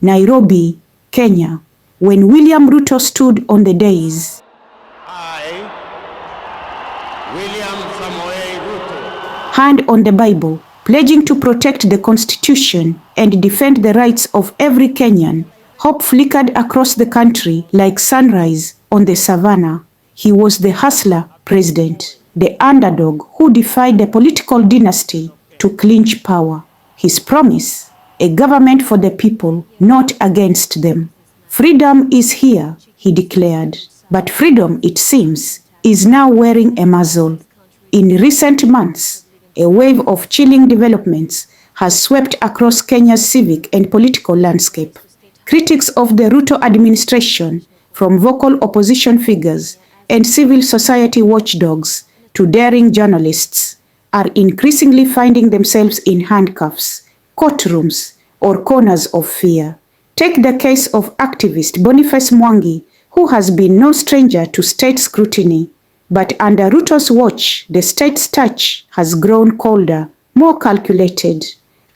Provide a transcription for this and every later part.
Nairobi, Kenya, when William Ruto stood on the dais. I, William Samoei Ruto, Hand on the Bible, pledging to protect the Constitution and defend the rights of every Kenyan, hope flickered across the country like sunrise on the savannah. He was the hustler president, the underdog who defied the political dynasty to clinch power. His promise, a government for the people, not against them. Freedom is here, he declared. But freedom, it seems, is now wearing a muzzle. In recent months, a wave of chilling developments has swept across Kenya's civic and political landscape. Critics of the Ruto administration, from vocal opposition figures and civil society watchdogs to daring journalists, are increasingly finding themselves in handcuffs, courtrooms, or corners of fear. Take the case of activist Boniface Mwangi, who has been no stranger to state scrutiny. But under Ruto's watch, the state's touch has grown colder, more calculated.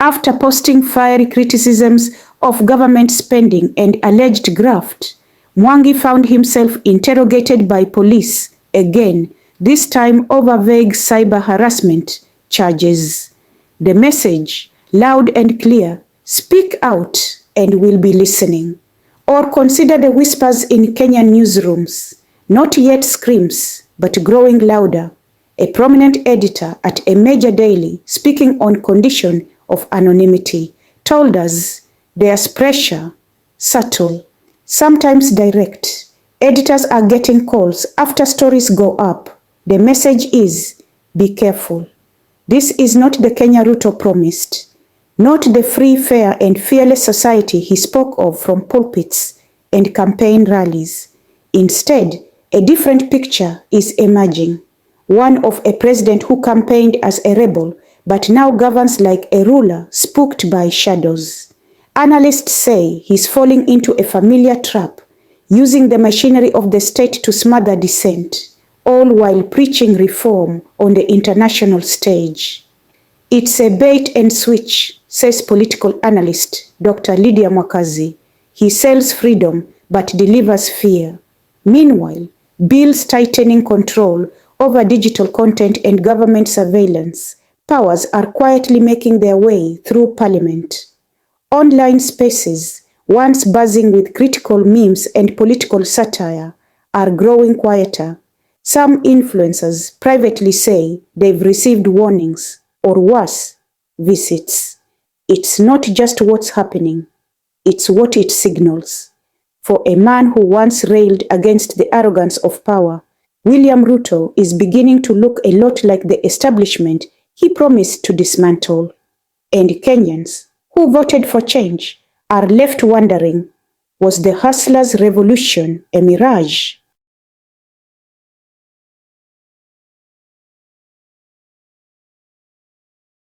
After posting fiery criticisms of government spending and alleged graft, Mwangi found himself interrogated by police again, this time over vague cyber harassment charges. The message, loud and clear: speak out and we'll be listening. Or consider the whispers in Kenyan newsrooms, not yet screams, but growing louder. A prominent editor at a major daily, speaking on condition of anonymity, told us there's pressure, subtle, sometimes direct. Editors are getting calls after stories go up. The message is, be careful. This is not the Kenya Ruto promised, not the free, fair, and fearless society he spoke of from pulpits and campaign rallies. Instead, a different picture is emerging, one of a president who campaigned as a rebel but now governs like a ruler spooked by shadows. Analysts say he's falling into a familiar trap, using the machinery of the state to smother dissent, all while preaching reform on the international stage. It's a bait and switch, says political analyst Dr. Lydia Mwakazi. He sells freedom but delivers fear. Meanwhile, bills tightening control over digital content and government surveillance powers are quietly making their way through parliament. Online spaces, once buzzing with critical memes and political satire, are growing quieter. Some influencers privately say they've received warnings, or worse, visits. It's not just what's happening, it's what it signals. For a man who once railed against the arrogance of power, William Ruto is beginning to look a lot like the establishment he promised to dismantle. And Kenyans, who voted for change, are left wondering, was the hustlers' revolution a mirage?